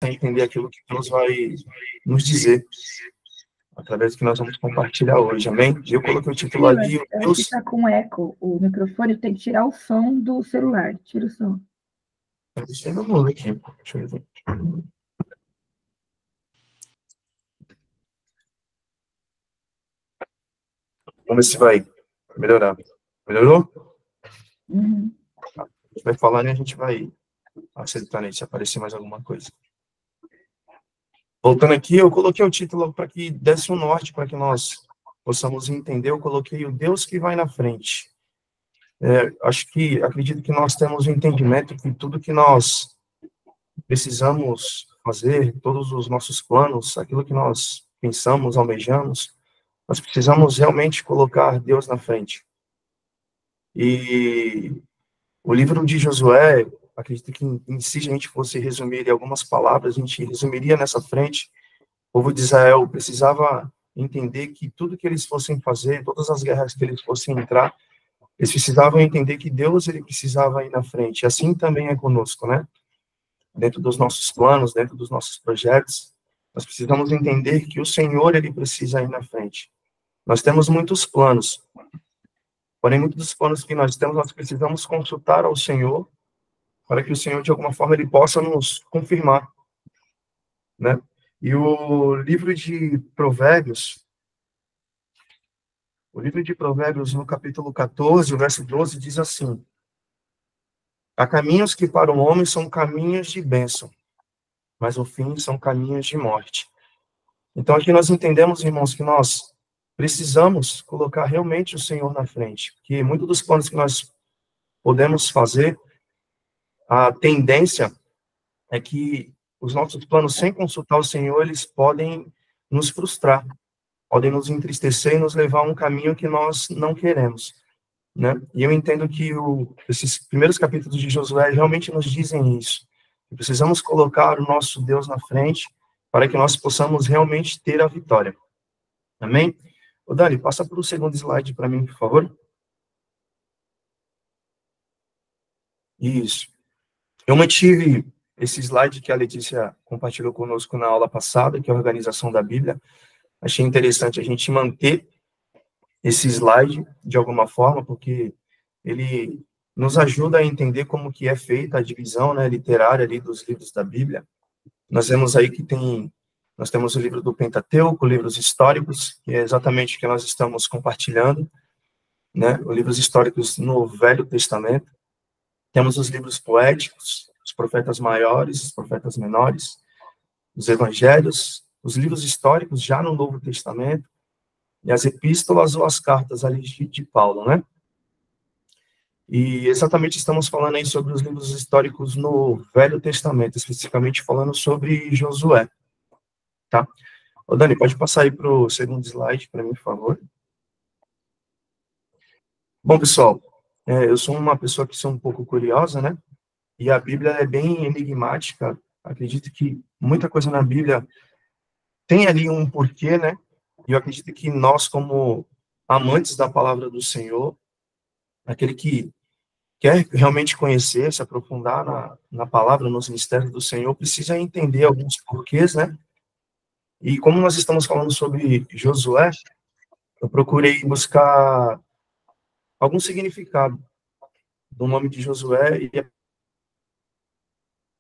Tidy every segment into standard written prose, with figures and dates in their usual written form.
entender aquilo que Deus vai nos dizer através do que nós vamos compartilhar hoje, amém? Eu coloquei o título ali, Eu acho que está com eco o microfone, tem que tirar o som do celular, tira o som. Deixa eu ver aqui, deixa eu ver. Vamos ver se vai melhorar. Melhorou? Uhum. A gente vai falando e a gente vai acertando aí, se aparecer mais alguma coisa. Voltando aqui, eu coloquei o título para que desse um norte, para que nós possamos entender. Eu coloquei o Deus que vai na frente. Acredito que nós temos o entendimento que tudo que nós precisamos fazer, todos os nossos planos, aquilo que nós pensamos, almejamos, nós precisamos realmente colocar Deus na frente. E o livro de Josué, acredito que em si, se a gente fosse resumir em algumas palavras, a gente resumiria nessa frente. O povo de Israel precisava entender que tudo que eles fossem fazer, todas as guerras que eles fossem entrar, eles precisavam entender que Deus, ele precisava ir na frente. E assim também é conosco, né? Dentro dos nossos planos, dentro dos nossos projetos, nós precisamos entender que o Senhor, ele precisa ir na frente. Nós temos muitos planos, porém, muitos dos planos que nós temos, nós precisamos consultar ao Senhor, para que o Senhor, de alguma forma, ele possa nos confirmar, né? E o livro de Provérbios, no capítulo 14, o verso 12, diz assim: há caminhos que para o homem são caminhos de bênção, mas o fim são caminhos de morte. Então, aqui nós entendemos, irmãos, que nós precisamos colocar realmente o Senhor na frente, porque muitos dos planos que nós podemos fazer, a tendência é que os nossos planos, sem consultar o Senhor, eles podem nos frustrar, podem nos entristecer e nos levar a um caminho que nós não queremos, né? E eu entendo que esses primeiros capítulos de Josué realmente nos dizem isso. Precisamos colocar o nosso Deus na frente para que nós possamos realmente ter a vitória. Amém? Ô, Dani, passa para o segundo slide para mim, por favor. Isso. Eu mantive esse slide que a Letícia compartilhou conosco na aula passada, que é a organização da Bíblia. Achei interessante a gente manter esse slide de alguma forma, porque ele nos ajuda a entender como que é feita a divisão, né, literária ali dos livros da Bíblia. Nós vemos aí que nós temos o livro do Pentateuco, livros históricos, que é exatamente o que nós estamos compartilhando, né, os livros históricos no Velho Testamento. Temos os livros poéticos, os profetas maiores, os profetas menores, os evangelhos, os livros históricos já no Novo Testamento, e as epístolas ou as cartas ali de Paulo, né? E exatamente estamos falando aí sobre os livros históricos no Velho Testamento, especificamente falando sobre Josué, tá? Ô, Dani, pode passar aí para o segundo slide para mim, por favor. Bom, pessoal, eu sou uma pessoa que sou um pouco curiosa, né? E a Bíblia é bem enigmática. Acredito que muita coisa na Bíblia tem ali um porquê, né? E eu acredito que nós, como amantes da palavra do Senhor, aquele que quer realmente conhecer, se aprofundar na palavra, nos mistérios do Senhor, precisa entender alguns porquês, né? E como nós estamos falando sobre Josué, eu procurei buscar algum significado do nome de Josué e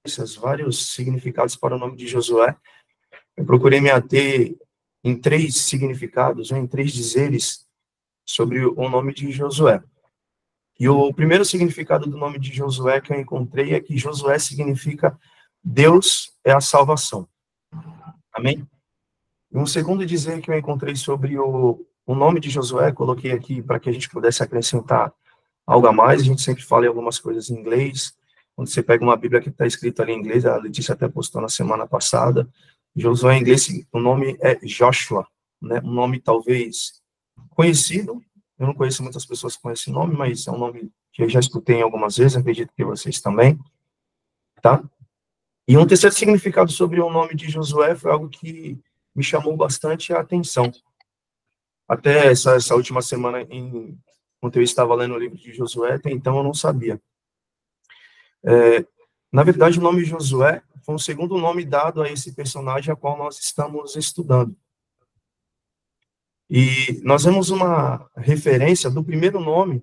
esses vários significados para o nome de Josué. Eu procurei me ater em 3 significados, ou em 3 dizeres sobre o nome de Josué. E o primeiro significado do nome de Josué que eu encontrei é que Josué significa Deus é a salvação. Amém? E um segundo dizer que eu encontrei sobre o nome de Josué, coloquei aqui para que a gente pudesse acrescentar algo a mais. A gente sempre fala em algumas coisas em inglês. Quando você pega uma Bíblia que está escrita ali em inglês, a Letícia até postou na semana passada, Josué em inglês, o nome é Joshua, né? Um nome talvez conhecido. Eu não conheço muitas pessoas com esse nome, mas é um nome que eu já escutei algumas vezes, acredito que vocês também, tá? E um terceiro significado sobre o nome de Josué foi algo que me chamou bastante a atenção. Até essa última semana, enquanto eu estava lendo o livro de Josué, até então eu não sabia. Na verdade, o nome Josué foi um segundo nome dado a esse personagem a qual nós estamos estudando. E nós vemos uma referência do primeiro nome,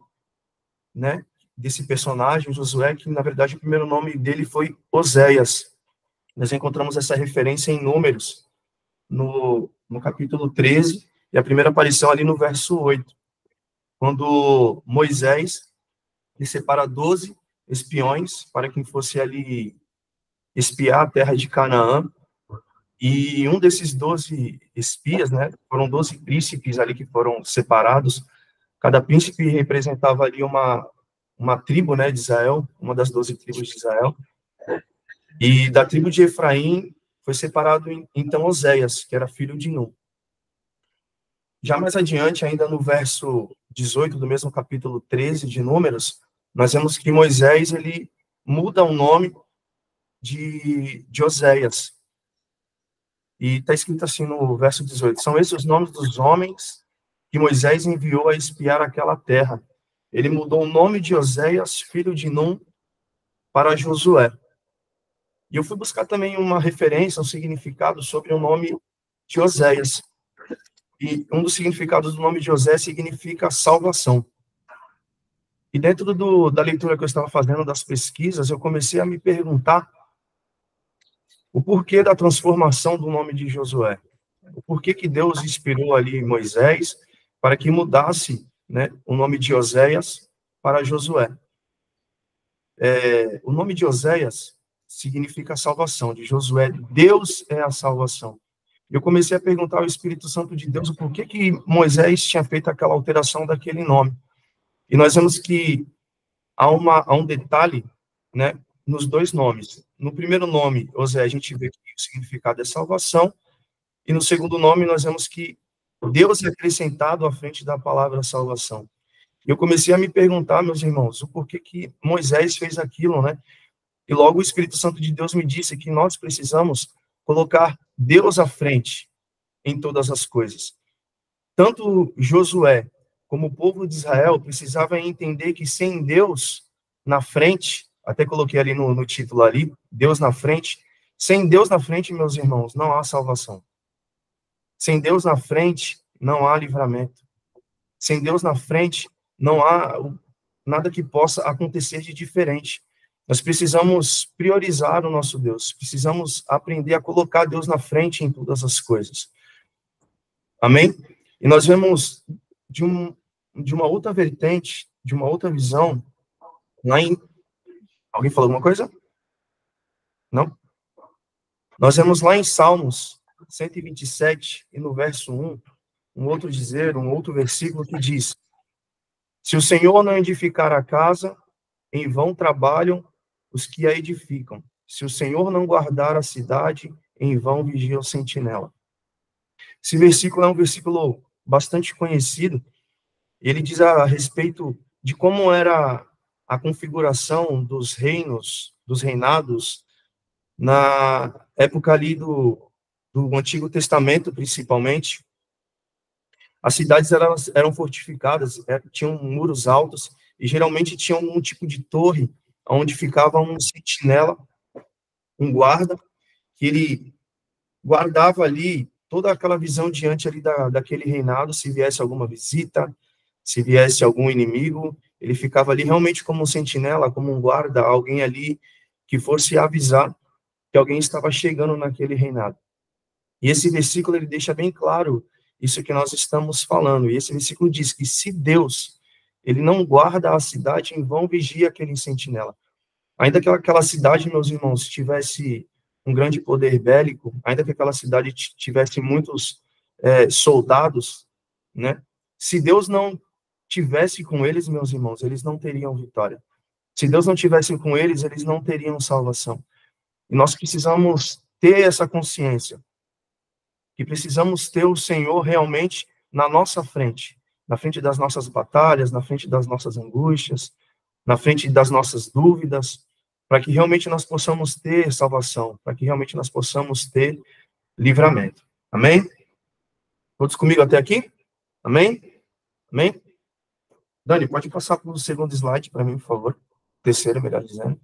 né, desse personagem, Josué, que na verdade o primeiro nome dele foi Oséias. Nós encontramos essa referência em Números, no capítulo 13, e a primeira aparição ali no verso 8, quando Moisés ele separa 12 espiões para quem fosse ali espiar a terra de Canaã, e um desses 12 espias, né, foram 12 príncipes ali que foram separados, cada príncipe representava ali uma tribo, né, de Israel, uma das 12 tribos de Israel, e da tribo de Efraim foi separado, então, Oséias, que era filho de Num. Já mais adiante, ainda no verso 18 do mesmo capítulo 13 de Números, nós vemos que Moisés, ele muda o nome de Oséias. E está escrito assim no verso 18, são esses os nomes dos homens que Moisés enviou a espiar aquela terra. Ele mudou o nome de Oséias, filho de Num, para Josué. E eu fui buscar também uma referência, um significado sobre o nome de Oséias. E um dos significados do nome de José significa salvação. E dentro da leitura que eu estava fazendo, das pesquisas, eu comecei a me perguntar o porquê da transformação do nome de Josué. O porquê que Deus inspirou ali Moisés para que mudasse, né, o nome de Oséias para Josué. O nome de Oséias significa salvação, de Josué, Deus é a salvação. Eu comecei a perguntar ao Espírito Santo de Deus o porquê que Moisés tinha feito aquela alteração daquele nome. E nós vemos que há um detalhe, né, nos dois nomes. No primeiro nome, Oséias, a gente vê que o significado é salvação, e no segundo nome nós vemos que Deus é acrescentado à frente da palavra salvação. E eu comecei a me perguntar, meus irmãos, o porquê que Moisés fez aquilo, né? E logo o Espírito Santo de Deus me disse que nós precisamos colocar Deus à frente em todas as coisas. Tanto Josué como o povo de Israel precisava entender que sem Deus na frente, até coloquei ali no título ali, Deus na frente, sem Deus na frente, meus irmãos, não há salvação. Sem Deus na frente, não há livramento. Sem Deus na frente, não há nada que possa acontecer de diferente. Nós precisamos priorizar o nosso Deus, precisamos aprender a colocar Deus na frente em todas as coisas. Amém? E nós vemos de uma outra vertente, de uma outra visão, lá em... Alguém falou alguma coisa? Não? Nós vemos lá em Salmos 127, e no verso 1, um outro versículo que diz: se o Senhor não edificar a casa, em vão trabalham os que a edificam. Se o Senhor não guardar a cidade, em vão vigia o sentinela. Esse versículo é um versículo bastante conhecido. Ele diz a respeito de como era a configuração dos reinos, dos reinados, na época ali do Antigo Testamento, principalmente. As cidades eram fortificadas, tinham muros altos, e geralmente tinham um tipo de torre, onde ficava um sentinela, um guarda, que ele guardava ali toda aquela visão diante ali daquele reinado, se viesse alguma visita, se viesse algum inimigo, ele ficava ali realmente como um sentinela, como um guarda, alguém ali que fosse avisar que alguém estava chegando naquele reinado. E esse versículo, ele deixa bem claro isso que nós estamos falando. E esse versículo diz que se Deus, ele não guarda a cidade, em vão vigia aquele sentinela. Ainda que aquela cidade, meus irmãos, tivesse um grande poder bélico, ainda que aquela cidade tivesse muitos soldados, né? Se Deus não tivesse com eles, meus irmãos, eles não teriam vitória. Se Deus não tivesse com eles, eles não teriam salvação. E nós precisamos ter essa consciência, que precisamos ter o Senhor realmente na nossa frente, na frente das nossas batalhas, na frente das nossas angústias, na frente das nossas dúvidas, para que realmente nós possamos ter salvação, para que realmente nós possamos ter livramento. Amém? Todos comigo até aqui? Amém? Amém? Dani, pode passar para o segundo slide para mim, por favor. Terceiro, melhor dizendo.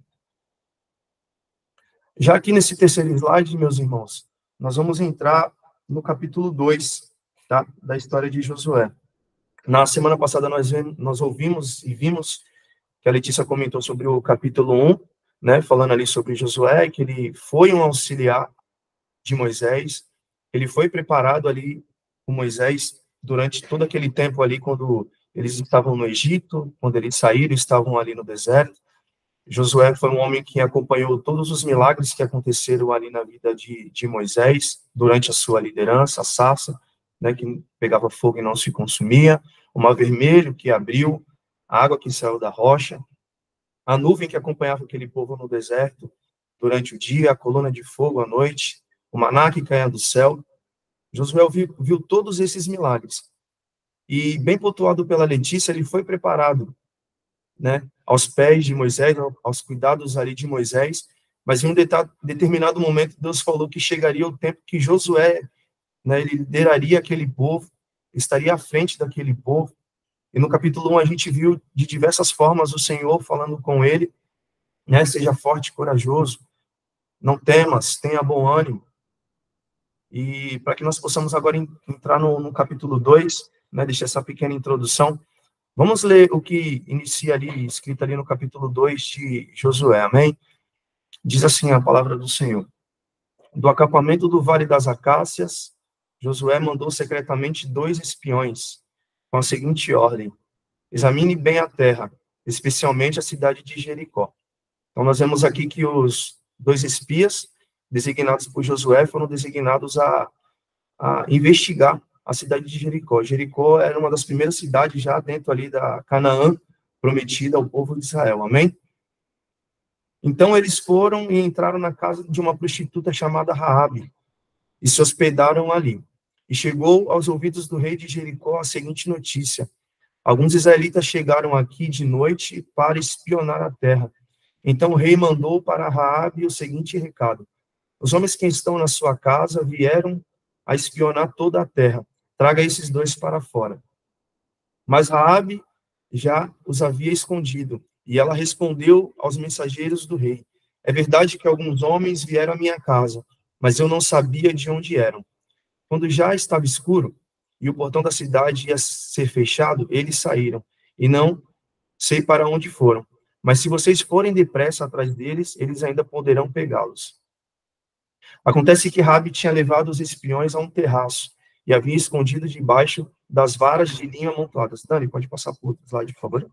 Já aqui nesse terceiro slide, meus irmãos, nós vamos entrar no capítulo 2, tá? Da história de Josué. Na semana passada nós ouvimos e vimos que a Letícia comentou sobre o capítulo 1, né? Falando ali sobre Josué, que ele foi um auxiliar de Moisés, ele foi preparado ali com Moisés durante todo aquele tempo ali, quando eles estavam no Egito, quando eles saíram, estavam ali no deserto. Josué foi um homem que acompanhou todos os milagres que aconteceram ali na vida de Moisés, durante a sua liderança, a sarça, né, que pegava fogo e não se consumia, o mar vermelho que abriu, a água que saiu da rocha, a nuvem que acompanhava aquele povo no deserto durante o dia, a coluna de fogo à noite, o maná que caía do céu. Josué viu todos esses milagres. E, bem pontuado pela Letícia, ele foi preparado, né, aos pés de Moisés, aos cuidados ali de Moisés, mas em um determinado momento Deus falou que chegaria o tempo que Josué, né, ele lideraria aquele povo, estaria à frente daquele povo. E no capítulo 1 a gente viu de diversas formas o Senhor falando com ele, né, seja forte e corajoso, não temas, tenha bom ânimo. E para que nós possamos agora entrar no capítulo 2, né, deixar essa pequena introdução, vamos ler o que inicia ali, escrito ali no capítulo 2 de Josué, amém? Diz assim a palavra do Senhor. Do acampamento do Vale das Acácias, Josué mandou secretamente 2 espiões, com a seguinte ordem: examine bem a terra, especialmente a cidade de Jericó. Então nós vemos aqui que os 2 espias, designados por Josué, foram designados a investigar a cidade de Jericó. Jericó era uma das primeiras cidades já dentro ali da Canaã, prometida ao povo de Israel, amém? Então eles foram e entraram na casa de uma prostituta chamada Raabe e se hospedaram ali. E chegou aos ouvidos do rei de Jericó a seguinte notícia: alguns israelitas chegaram aqui de noite para espionar a terra. Então o rei mandou para Raabe o seguinte recado: os homens que estão na sua casa vieram a espionar toda a terra. Traga esses 2 para fora. Mas Raabe já os havia escondido, e ela respondeu aos mensageiros do rei: é verdade que alguns homens vieram à minha casa, mas eu não sabia de onde eram. Quando já estava escuro e o portão da cidade ia ser fechado, eles saíram, e não sei para onde foram. Mas se vocês forem depressa atrás deles, eles ainda poderão pegá-los. Acontece que Raabe tinha levado os espiões a um terraço e havia escondido debaixo das varas de linho amontoadas. Dani, pode passar por outro slide, por favor?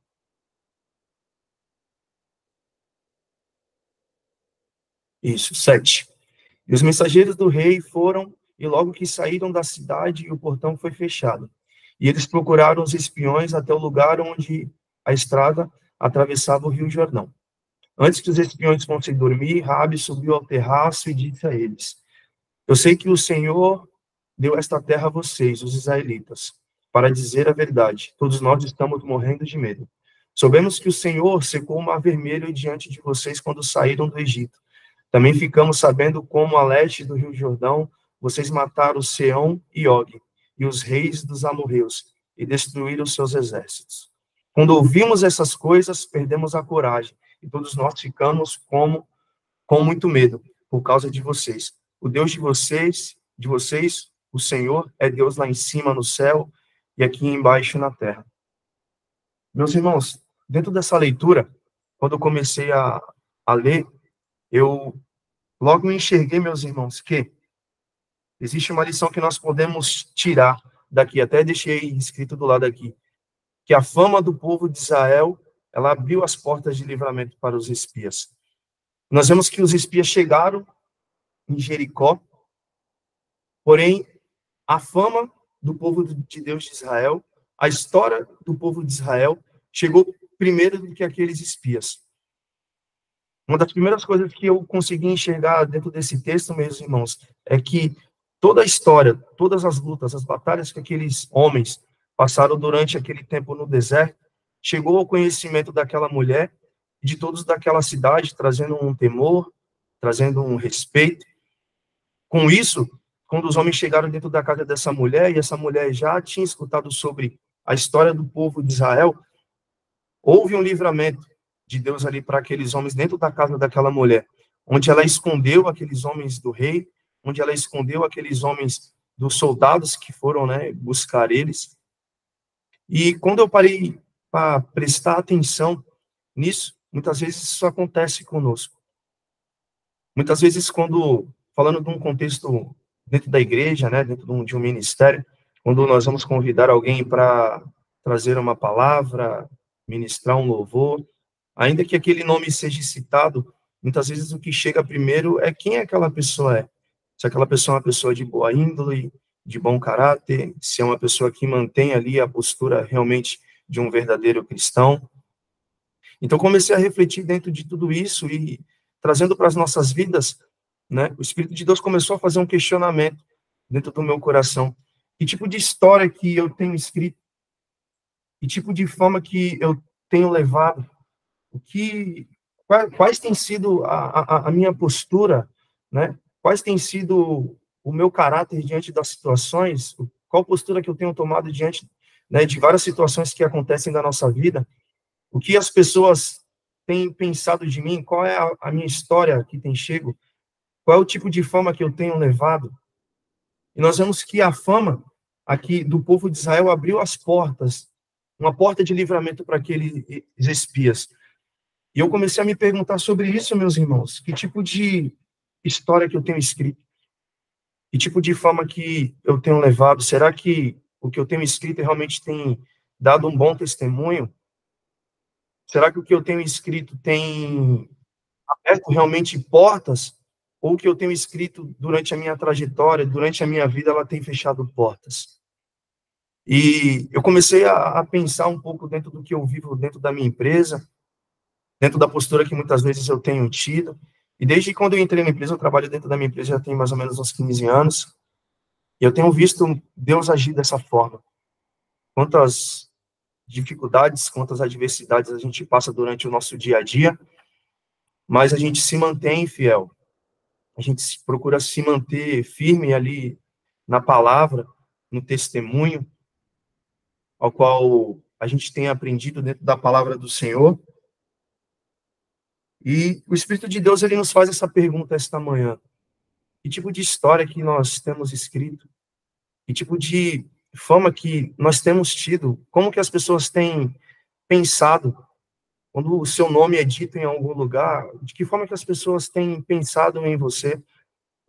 Isso, 7. E os mensageiros do rei foram, e logo que saíram da cidade, o portão foi fechado. E eles procuraram os espiões até o lugar onde a estrada atravessava o rio Jordão. Antes que os espiões fossem dormir, Raabe subiu ao terraço e disse a eles: eu sei que o Senhor deu esta terra a vocês, os israelitas. Para dizer a verdade, todos nós estamos morrendo de medo. Soubemos que o Senhor secou o mar vermelho diante de vocês quando saíram do Egito. Também ficamos sabendo como a leste do rio Jordão vocês mataram Seom e Og, e os reis dos amorreus, e destruíram seus exércitos. Quando ouvimos essas coisas, perdemos a coragem, e todos nós ficamos com muito medo, por causa de vocês. O Deus de vocês, o Senhor, é Deus lá em cima no céu e aqui embaixo na terra. Meus irmãos, dentro dessa leitura, quando eu comecei a ler, eu logo enxerguei, meus irmãos, que existe uma lição que nós podemos tirar daqui, até deixei escrito do lado aqui, que a fama do povo de Israel, ela abriu as portas de livramento para os espias. Nós vemos que os espias chegaram em Jericó, porém, a fama do povo de Deus de Israel, a história do povo de Israel, chegou primeiro do que aqueles espias. Uma das primeiras coisas que eu consegui enxergar dentro desse texto, meus irmãos, é que toda a história, todas as lutas, as batalhas que aqueles homens passaram durante aquele tempo no deserto, chegou ao conhecimento daquela mulher e de todos daquela cidade, trazendo um temor, trazendo um respeito. Com isso, quando os homens chegaram dentro da casa dessa mulher, e essa mulher já tinha escutado sobre a história do povo de Israel, houve um livramento de Deus ali para aqueles homens dentro da casa daquela mulher. onde ela escondeu aqueles homens do rei, onde ela escondeu aqueles homens dos soldados que foram, né, buscar eles. E quando eu parei para prestar atenção nisso, muitas vezes isso acontece conosco. Muitas vezes, quando, falando de um contexto dentro da igreja, né, dentro de um ministério, quando nós vamos convidar alguém para trazer uma palavra, ministrar um louvor, ainda que aquele nome seja citado, muitas vezes o que chega primeiro é quem aquela pessoa é. Se aquela pessoa é uma pessoa de boa índole, de bom caráter, se é uma pessoa que mantém ali a postura realmente de um verdadeiro cristão. Então, comecei a refletir dentro de tudo isso e trazendo para as nossas vidas, né? O Espírito de Deus começou a fazer um questionamento dentro do meu coração. Que tipo de história que eu tenho escrito? Que tipo de forma que eu tenho levado? Quais têm sido a minha postura, né? Quais têm sido o meu caráter diante das situações? Qual postura que eu tenho tomado diante, né, de várias situações que acontecem na nossa vida? O que as pessoas têm pensado de mim? Qual é a minha história que tem chego? Qual é o tipo de fama que eu tenho levado? E nós vemos que a fama aqui do povo de Israel abriu as portas, uma porta de livramento para aqueles espias. E eu comecei a me perguntar sobre isso, meus irmãos. Que tipo de história que eu tenho escrito? Que tipo de fama que eu tenho levado? Será que o que eu tenho escrito realmente tem dado um bom testemunho? Será que o que eu tenho escrito tem aberto realmente portas? Ou o que eu tenho escrito durante a minha trajetória, durante a minha vida, ela tem fechado portas? E eu comecei a pensar um pouco dentro do que eu vivo dentro da minha empresa, dentro da postura que muitas vezes eu tenho tido. E desde quando eu entrei na empresa, eu trabalho dentro da minha empresa já tem mais ou menos uns 15 anos, e eu tenho visto Deus agir dessa forma. Quantas dificuldades, quantas adversidades a gente passa durante o nosso dia a dia, mas a gente se mantém fiel. A gente procura se manter firme ali na palavra, no testemunho, ao qual a gente tem aprendido dentro da palavra do Senhor. E o Espírito de Deus, ele nos faz essa pergunta esta manhã. Que tipo de história que nós temos escrito? Que tipo de fama que nós temos tido? Como que as pessoas têm pensado quando o seu nome é dito em algum lugar? De que forma que as pessoas têm pensado em você?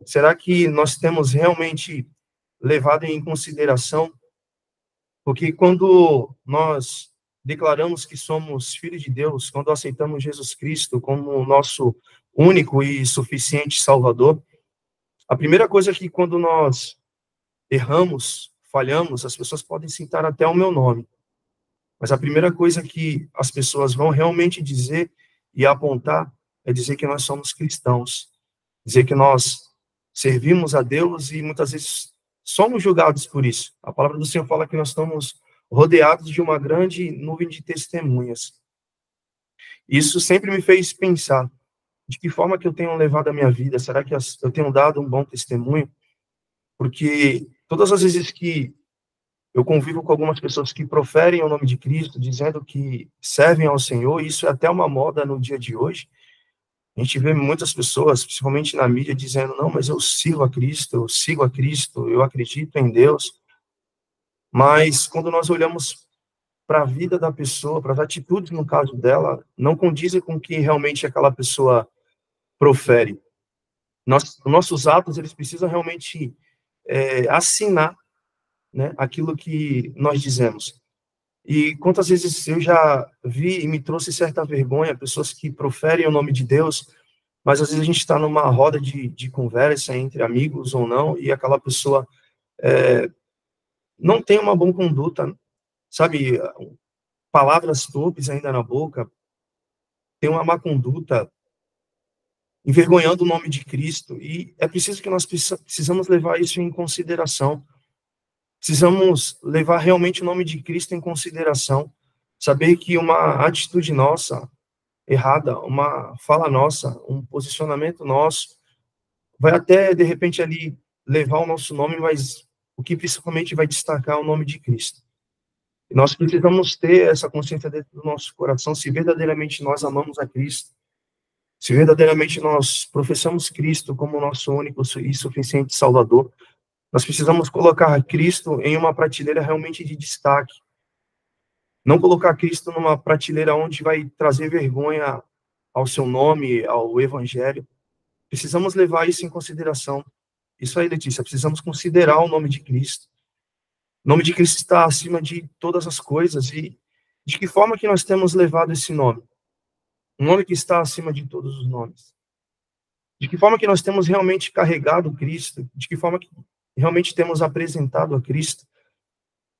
Será que nós temos realmente levado em consideração? Porque quando nós declaramos que somos filhos de Deus, quando aceitamos Jesus Cristo como o nosso único e suficiente Salvador, a primeira coisa é que quando nós erramos, falhamos, as pessoas podem citar até o meu nome. Mas a primeira coisa que as pessoas vão realmente dizer e apontar é dizer que nós somos cristãos, dizer que nós servimos a Deus e muitas vezes somos julgados por isso. A palavra do Senhor fala que nós estamos rodeados de uma grande nuvem de testemunhas. Isso sempre me fez pensar de que forma que eu tenho levado a minha vida. Será que eu tenho dado um bom testemunho? Porque todas as vezes que eu convivo com algumas pessoas que proferem o nome de Cristo, dizendo que servem ao Senhor, isso é até uma moda no dia de hoje. A gente vê muitas pessoas, principalmente na mídia, dizendo, não, mas eu sirvo a Cristo, eu sigo a Cristo, eu acredito em Deus. Mas quando nós olhamos para a vida da pessoa, para as atitudes, no caso dela, não condizem com o que realmente aquela pessoa profere. Nossos atos, eles precisam realmente assinar, né, aquilo que nós dizemos. E quantas vezes eu já vi e me trouxe certa vergonha, pessoas que proferem o nome de Deus, mas às vezes a gente está numa roda de conversa entre amigos ou não, e aquela pessoa não tem uma boa conduta, sabe, palavras torpes ainda na boca, tem uma má conduta, envergonhando o nome de Cristo, e é preciso que nós precisamos levar isso em consideração. Precisamos levar realmente o nome de Cristo em consideração, saber que uma atitude nossa errada, uma fala nossa, um posicionamento nosso, vai até, de repente, ali levar o nosso nome, mas o que principalmente vai destacar é o nome de Cristo. E nós precisamos ter essa consciência dentro do nosso coração, se verdadeiramente nós amamos a Cristo, Se verdadeiramente nós professamos Cristo como nosso único e suficiente Salvador, nós precisamos colocar Cristo em uma prateleira realmente de destaque. Não colocar Cristo numa prateleira onde vai trazer vergonha ao seu nome, ao Evangelho. Precisamos levar isso em consideração. Isso aí, Letícia, precisamos considerar o nome de Cristo. O nome de Cristo está acima de todas as coisas. E de que forma que nós temos levado esse nome? Um nome que está acima de todos os nomes. De que forma que nós temos realmente carregado Cristo? De que forma que realmente temos apresentado a Cristo?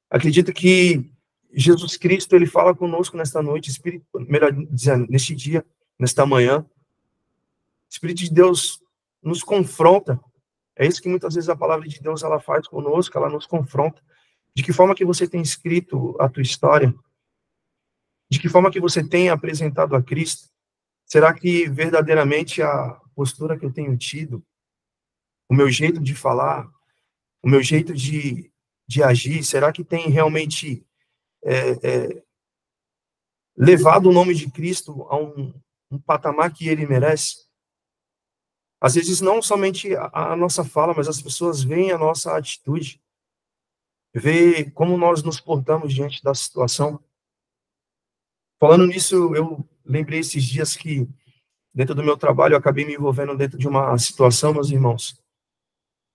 Acredito que Jesus Cristo, ele fala conosco nesta noite, Espírito, melhor dizendo, neste dia, nesta manhã. O Espírito de Deus nos confronta. É isso que muitas vezes a palavra de Deus ela faz conosco, ela nos confronta. De que forma que você tem escrito a tua história? De que forma que você tem apresentado a Cristo? Será que verdadeiramente a postura que eu tenho tido, o meu jeito de falar, o meu jeito de agir, será que tem realmente levado o nome de Cristo a um patamar que ele merece? Às vezes não somente a nossa fala, mas as pessoas veem a nossa atitude, vê como nós nos portamos diante da situação. Falando nisso, eu lembrei esses dias que, dentro do meu trabalho, eu acabei me envolvendo dentro de uma situação, meus irmãos.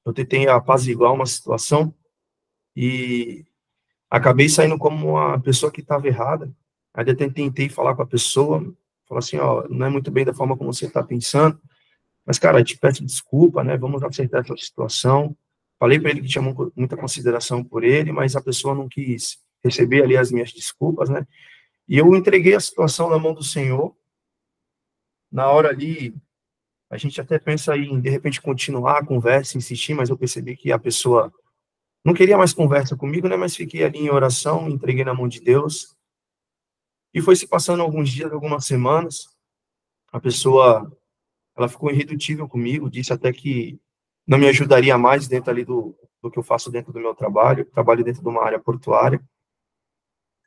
Eu tentei apaziguar uma situação e acabei saindo como uma pessoa que estava errada. Aí eu tentei falar com a pessoa, falar assim, ó, não é muito bem da forma como você está pensando, mas, cara, eu te peço desculpa, né, vamos acertar essa situação. Falei para ele que tinha muita consideração por ele, mas a pessoa não quis receber ali as minhas desculpas, né, e eu entreguei a situação na mão do Senhor. Na hora ali, a gente até pensa em, de repente, continuar a conversa, insistir, mas eu percebi que a pessoa não queria mais conversa comigo, né, mas fiquei ali em oração, entreguei na mão de Deus. E foi se passando alguns dias, algumas semanas, a pessoa, ela ficou irredutível comigo, disse até que não me ajudaria mais dentro ali do que eu faço dentro do meu trabalho. Trabalho dentro de uma área portuária,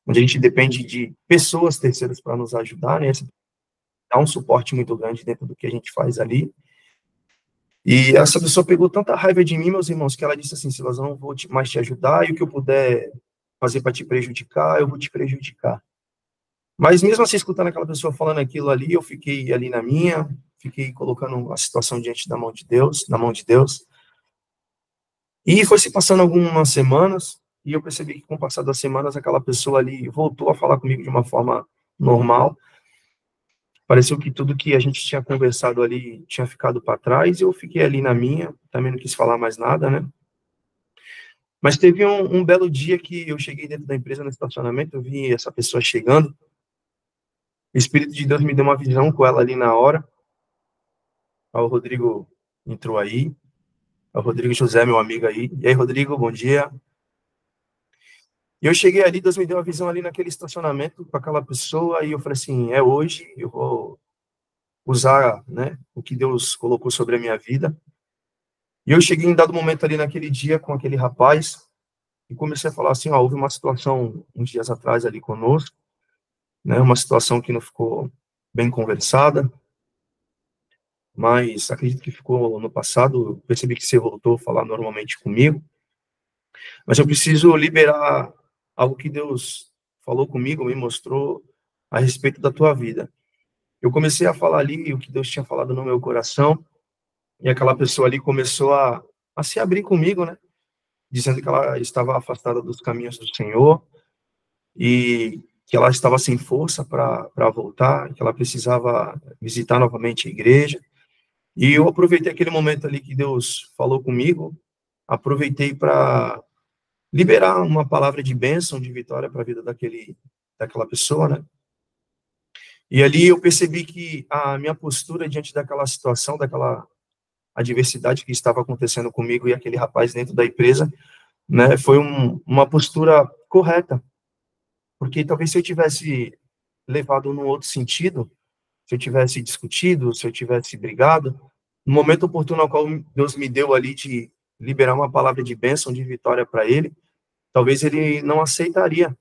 onde a gente depende de pessoas terceiras para nos ajudar, né? Dá um suporte muito grande dentro do que a gente faz ali. E essa pessoa pegou tanta raiva de mim, meus irmãos, que ela disse assim, Silas, eu não vou mais te ajudar, e o que eu puder fazer para te prejudicar, eu vou te prejudicar. Mas mesmo assim, escutando aquela pessoa falando aquilo ali, eu fiquei ali na minha, fiquei colocando a situação diante da mão de Deus, na mão de Deus. E foi se passando algumas semanas, e eu percebi que com o passar das semanas, aquela pessoa ali voltou a falar comigo de uma forma normal. Pareceu que tudo que a gente tinha conversado ali tinha ficado para trás, e eu fiquei ali na minha, também não quis falar mais nada, né? Mas teve um belo dia que eu cheguei dentro da empresa, no estacionamento, eu vi essa pessoa chegando, o Espírito de Deus me deu uma visão com ela ali na hora. O Rodrigo entrou aí, o Rodrigo José, meu amigo aí. E aí, Rodrigo, bom dia. E eu cheguei ali, Deus me deu uma visão ali naquele estacionamento com aquela pessoa, e eu falei assim, é hoje, eu vou usar, né, o que Deus colocou sobre a minha vida. E eu cheguei em dado momento ali naquele dia com aquele rapaz, e comecei a falar assim, ó, houve uma situação uns dias atrás ali conosco, né, uma situação que não ficou bem conversada, mas acredito que ficou no passado, eu percebi que você voltou a falar normalmente comigo, mas eu preciso liberar algo que Deus falou comigo, me mostrou a respeito da tua vida. Eu comecei a falar ali o que Deus tinha falado no meu coração, e aquela pessoa ali começou a se abrir comigo, né? Dizendo que ela estava afastada dos caminhos do Senhor, e que ela estava sem força para voltar, que ela precisava visitar novamente a igreja. E eu aproveitei aquele momento ali que Deus falou comigo, aproveitei para liberar uma palavra de bênção, de vitória para a vida daquela pessoa, né? E ali eu percebi que a minha postura diante daquela situação, daquela adversidade que estava acontecendo comigo e aquele rapaz dentro da empresa, né, foi uma postura correta, porque talvez se eu tivesse levado num outro sentido, se eu tivesse discutido, se eu tivesse brigado, no momento oportuno ao qual Deus me deu ali de liberar uma palavra de bênção, de vitória para ele, talvez ele não aceitaria.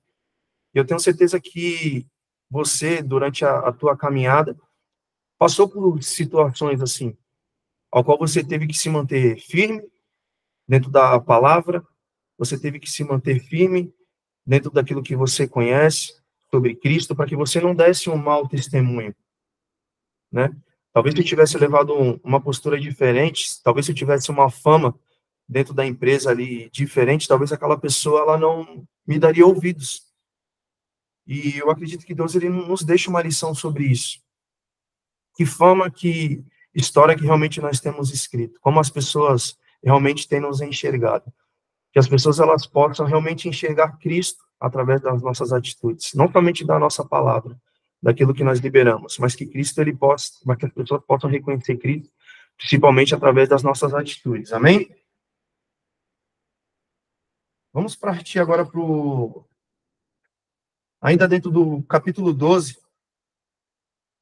Eu tenho certeza que você, durante a tua caminhada, passou por situações assim, ao qual você teve que se manter firme dentro da palavra, você teve que se manter firme dentro daquilo que você conhece sobre Cristo, para que você não desse um mau testemunho, né? Talvez se eu tivesse levado uma postura diferente, talvez se eu tivesse uma fama dentro da empresa ali diferente, talvez aquela pessoa ela não me daria ouvidos. E eu acredito que Deus ele nos deixa uma lição sobre isso. Que fama, que história que realmente nós temos escrito, como as pessoas realmente têm nos enxergado. Que as pessoas elas possam realmente enxergar Cristo através das nossas atitudes, não somente da nossa palavra, daquilo que nós liberamos, mas que Cristo ele possa, mas que as pessoas possam reconhecer Cristo, principalmente através das nossas atitudes. Amém? Vamos partir agora para ainda dentro do capítulo 12,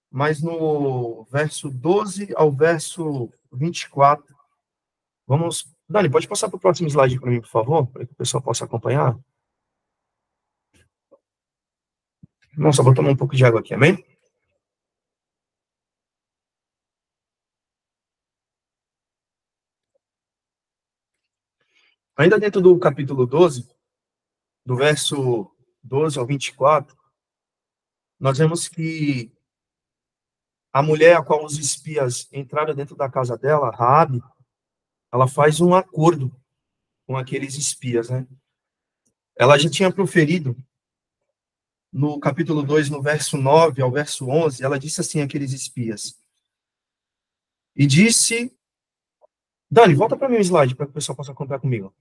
mas no verso 12 ao verso 24. Vamos, Dani, pode passar para o próximo slide para mim, por favor, para que o pessoal possa acompanhar. Não, só vou tomar um pouco de água aqui, amém? Ainda dentro do capítulo 12, do verso 12 ao 24, nós vemos que a mulher a qual os espias entraram dentro da casa dela, Raabe, ela faz um acordo com aqueles espias, né? Ela já tinha proferido, no capítulo 2, no verso 9 ao verso 11, ela disse assim àqueles espias, e disse... Dani, volta para mim o slide, para que o pessoal possa acompanhar comigo.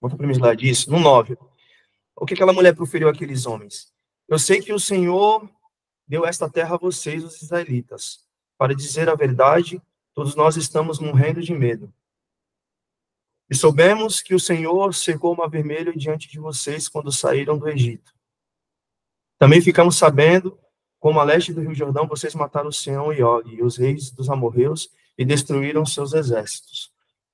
Volta para mim o slide, isso, no 9. O que aquela mulher proferiu àqueles homens? Eu sei que o Senhor deu esta terra a vocês, os israelitas. Para dizer a verdade, todos nós estamos morrendo de medo. E soubemos que o Senhor secou o mar vermelho diante de vocês quando saíram do Egito. Também ficamos sabendo como a leste do Rio Jordão vocês mataram Sião e Og, e os reis dos amorreus, e destruíram seus exércitos.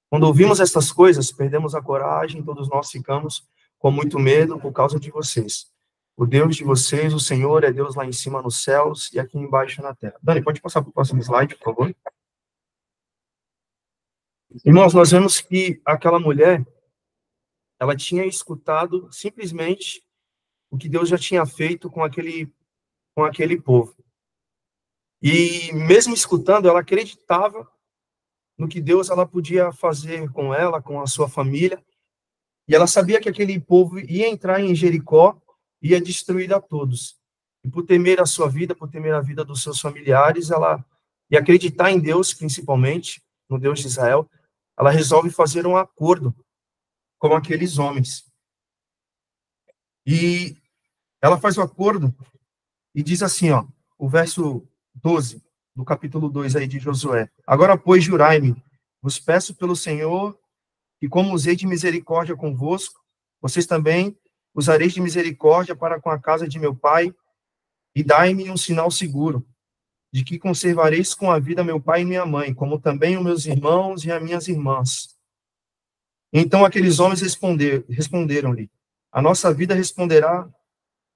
Quando ouvimos estas coisas, perdemos a coragem, todos nós ficamos com muito medo por causa de vocês. O Deus de vocês, o Senhor, é Deus lá em cima nos céus e aqui embaixo na terra. Dani, pode passar para o próximo slide, por favor? Irmãos, nós vemos que aquela mulher, ela tinha escutado simplesmente o que Deus já tinha feito com aquele povo. E mesmo escutando, ela acreditava no que Deus ela podia fazer com ela, com a sua família. E ela sabia que aquele povo ia entrar em Jericó e ia destruir a todos. E por temer a sua vida, por temer a vida dos seus familiares, e acreditar em Deus, principalmente, no Deus de Israel, ela resolve fazer um acordo com aqueles homens. E ela faz o acordo e diz assim, ó, o verso 12 do capítulo 2 aí de Josué. Agora, pois, jurai-me, vos peço pelo Senhor, que como usei de misericórdia convosco, vocês também usareis de misericórdia para com a casa de meu pai, e dai-me um sinal seguro, de que conservareis com a vida meu pai e minha mãe, como também os meus irmãos e as minhas irmãs. Então aqueles homens responderam-lhe, a nossa vida responderá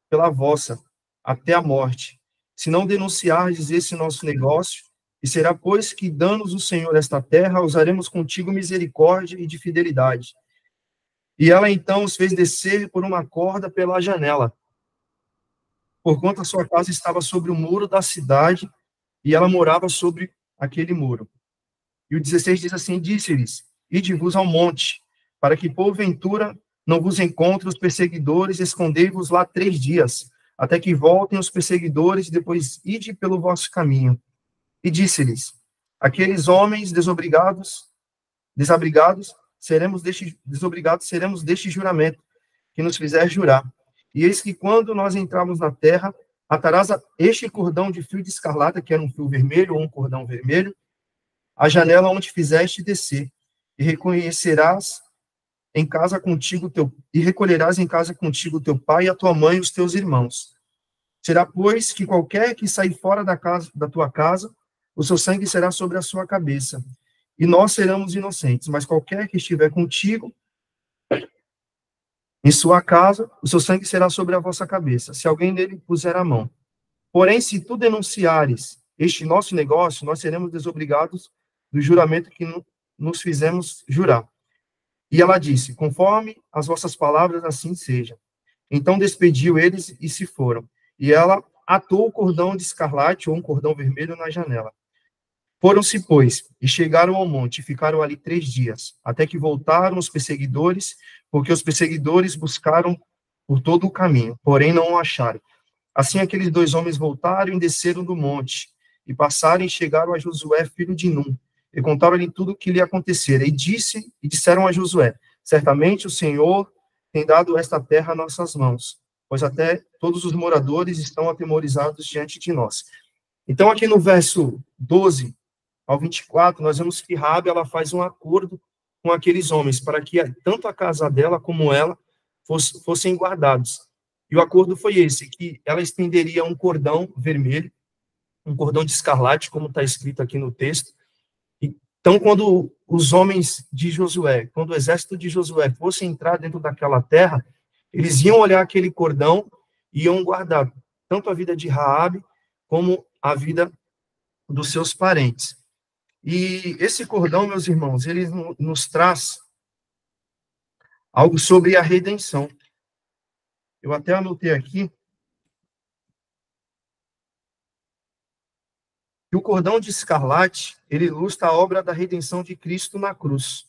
pela vossa, até a morte, se não denunciardes esse nosso negócio, e será, pois, que, dando-nos o Senhor esta terra, usaremos contigo misericórdia e de fidelidade. E ela, então, os fez descer por uma corda pela janela, porquanto a sua casa estava sobre o muro da cidade, e ela morava sobre aquele muro. E o 16 diz assim, disse-lhes, ide-vos ao monte, para que, porventura, não vos encontre os perseguidores, escondei-vos lá 3 dias, até que voltem os perseguidores, e depois ide pelo vosso caminho. E disse-lhes, aqueles homens desabrigados, seremos deste juramento, que nos fizer jurar. E eis que quando nós entrarmos na terra, atarás este cordão de fio de escarlata, que era um fio vermelho, ou um cordão vermelho, a janela onde fizeste descer, e recolherás em casa contigo teu pai, a tua mãe e os teus irmãos. Será, pois, que qualquer que sair fora da tua casa, o seu sangue será sobre a sua cabeça, e nós seremos inocentes, mas qualquer que estiver contigo em sua casa, o seu sangue será sobre a vossa cabeça, se alguém nele puser a mão. Porém, se tu denunciares este nosso negócio, nós seremos desobrigados do juramento que nos fizemos jurar. E ela disse, conforme as vossas palavras, assim seja. Então despediu eles e se foram. E ela atou o cordão de escarlate, ou um cordão vermelho, na janela. Foram-se, pois, e chegaram ao monte, e ficaram ali 3 dias, até que voltaram os perseguidores, porque os perseguidores buscaram por todo o caminho, porém não o acharam. Assim aqueles 2 homens voltaram e desceram do monte, e passaram e chegaram a Josué, filho de Num, e contaram-lhe tudo o que lhe acontecera, e disseram a Josué, certamente o Senhor tem dado esta terra a nossas mãos, pois até todos os moradores estão atemorizados diante de nós. Então, aqui no verso 12 ao 24, nós vemos que Raabe, ela faz um acordo com aqueles homens, para que tanto a casa dela como ela fossem guardados. E o acordo foi esse, que ela estenderia um cordão vermelho, um cordão de escarlate, como está escrito aqui no texto. Então, quando os homens de Josué, quando o exército de Josué fosse entrar dentro daquela terra, eles iam olhar aquele cordão e iam guardar tanto a vida de Raabe como a vida dos seus parentes. E esse cordão, meus irmãos, ele nos traz algo sobre a redenção. Eu até anotei aqui que o cordão de escarlate, ele ilustra a obra da redenção de Cristo na cruz.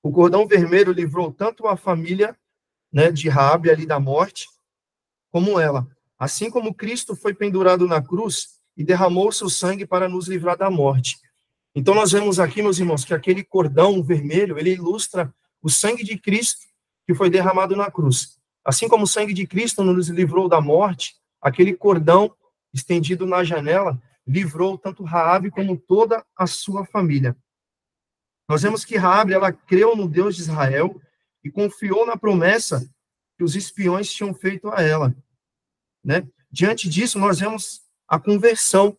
O cordão vermelho livrou tanto a família, né, de Raabe ali da morte, como ela. Assim como Cristo foi pendurado na cruz e derramou seu sangue para nos livrar da morte. Então, nós vemos aqui, meus irmãos, que aquele cordão vermelho, ele ilustra o sangue de Cristo que foi derramado na cruz. Assim como o sangue de Cristo nos livrou da morte, aquele cordão estendido na janela livrou tanto Raabe como toda a sua família. Nós vemos que Raabe, ela creu no Deus de Israel e confiou na promessa que os espiões tinham feito a ela, né? Diante disso, nós vemos a conversão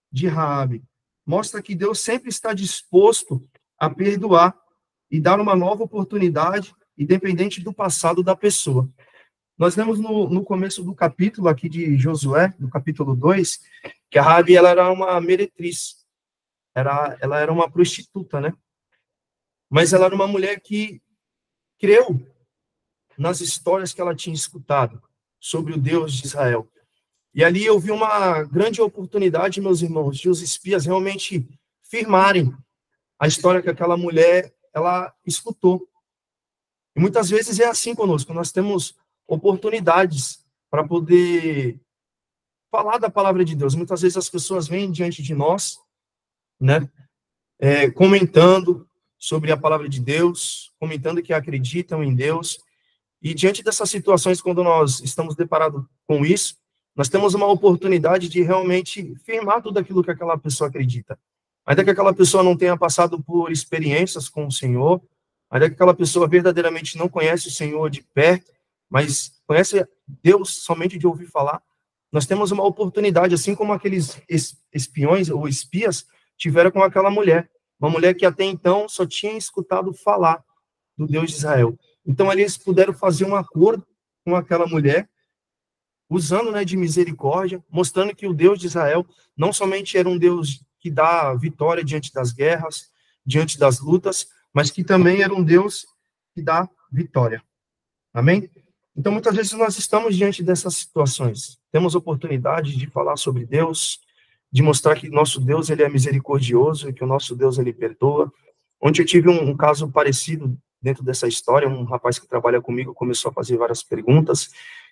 de Raabe. Mostra que Deus sempre está disposto a perdoar e dar uma nova oportunidade, independente do passado da pessoa. Nós vemos no começo do capítulo aqui de Josué, no capítulo 2, que a Raabe, ela era uma meretriz. Ela era uma prostituta, né? Mas ela era uma mulher que creu nas histórias que ela tinha escutado sobre o Deus de Israel. E ali eu vi uma grande oportunidade, meus irmãos, de os espias realmente firmarem a história que aquela mulher, ela escutou. E muitas vezes é assim conosco, nós temos oportunidades para poder falar da palavra de Deus. Muitas vezes as pessoas vêm diante de nós, né, comentando sobre a palavra de Deus, comentando que acreditam em Deus, e diante dessas situações, quando nós estamos deparados com isso, nós temos uma oportunidade de realmente firmar tudo aquilo que aquela pessoa acredita. Ainda que aquela pessoa não tenha passado por experiências com o Senhor, ainda que aquela pessoa verdadeiramente não conhece o Senhor de perto, mas conhece Deus somente de ouvir falar, nós temos uma oportunidade, assim como aqueles espiões ou espias tiveram com aquela mulher, uma mulher que até então só tinha escutado falar do Deus de Israel. Então, ali eles puderam fazer um acordo com aquela mulher, usando, né, de misericórdia, mostrando que o Deus de Israel não somente era um Deus que dá vitória diante das guerras, diante das lutas, mas que também era um Deus que dá vitória. Amém? Então, muitas vezes nós estamos diante dessas situações. Temos oportunidade de falar sobre Deus, de mostrar que nosso Deus, ele é misericordioso e que o nosso Deus, ele perdoa. Ontem eu tive um caso parecido dentro dessa história, um rapaz que trabalha comigo começou a fazer várias perguntas,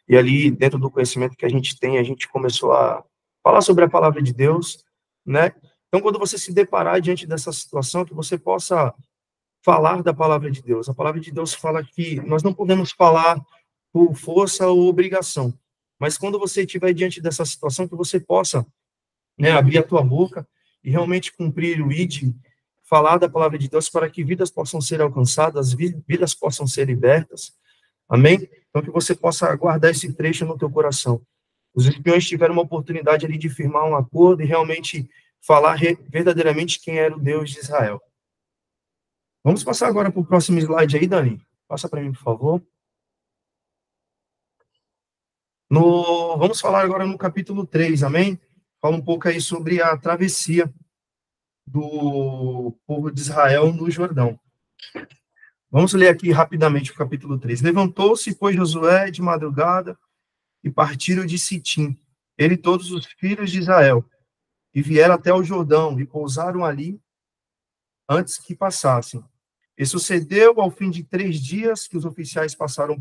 e ali, dentro do conhecimento que a gente tem, a gente começou a falar sobre a palavra de Deus, né? Então, quando você se deparar diante dessa situação, que você possa falar da palavra de Deus. A palavra de Deus fala que nós não podemos falar por força ou obrigação, mas quando você estiver diante dessa situação, que você possa, né, abrir a tua boca e realmente cumprir o ID, falar da palavra de Deus para que vidas possam ser alcançadas, vidas possam ser libertas. Amém? Então, que você possa guardar esse trecho no teu coração. Os espiões tiveram uma oportunidade ali de firmar um acordo e realmente falar verdadeiramente quem era o Deus de Israel. Vamos passar agora para o próximo slide aí, Dani. Passa para mim, por favor. Vamos falar agora no capítulo 3, amém? fala um pouco aí sobre a travessia do povo de Israel no Jordão. Vamos ler aqui rapidamente o capítulo 3. Levantou-se, pois, Josué de madrugada e partiram de Sitim, ele e todos os filhos de Israel, e vieram até o Jordão e pousaram ali antes que passassem. E sucedeu ao fim de 3 dias que os oficiais passaram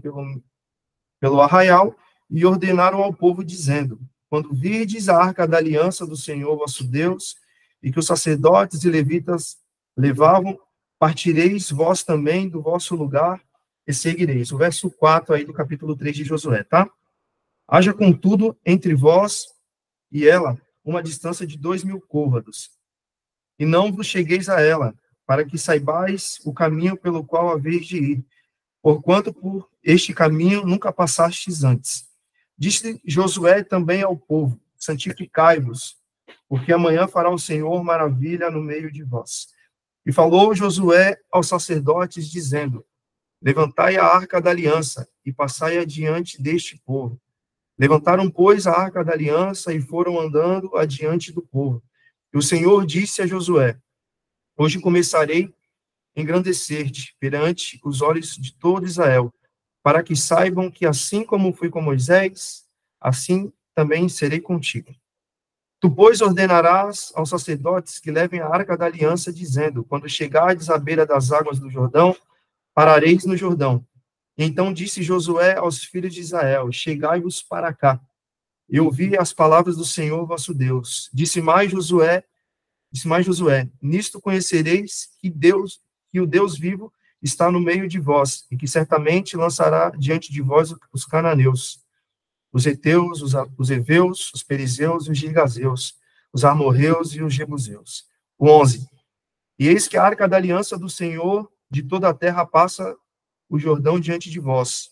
pelo arraial e ordenaram ao povo, dizendo: quando virdes a arca da aliança do Senhor vosso Deus, e que os sacerdotes e levitas levavam, partireis vós também do vosso lugar e seguireis. O verso 4 aí do capítulo 3 de Josué, tá? Haja, contudo, entre vós e ela uma distância de 2.000 côvados, e não vos chegueis a ela, para que saibais o caminho pelo qual haveis de ir, porquanto por este caminho nunca passastes antes. Disse Josué também ao povo: santificai-vos, porque amanhã fará o Senhor maravilha no meio de vós. E falou Josué aos sacerdotes, dizendo: levantai a arca da aliança e passai adiante deste povo. Levantaram, pois, a arca da aliança e foram andando adiante do povo. E o Senhor disse a Josué: hoje começarei a engrandecer-te perante os olhos de todo Israel, para que saibam que assim como fui com Moisés, assim também serei contigo. Tu, pois, ordenarás aos sacerdotes que levem a arca da aliança, dizendo: quando chegardes à beira das águas do Jordão, parareis no Jordão. E então disse Josué aos filhos de Israel: chegai-vos para cá, e ouvi as palavras do Senhor vosso Deus. Disse mais Josué, nisto conhecereis que o Deus vivo está no meio de vós, e que certamente lançará diante de vós os cananeus, os heteus, os heveus, os perizeus e os girgazeus, os amorreus e os jebuseus. 11. E eis que a arca da aliança do Senhor de toda a terra passa o Jordão diante de vós.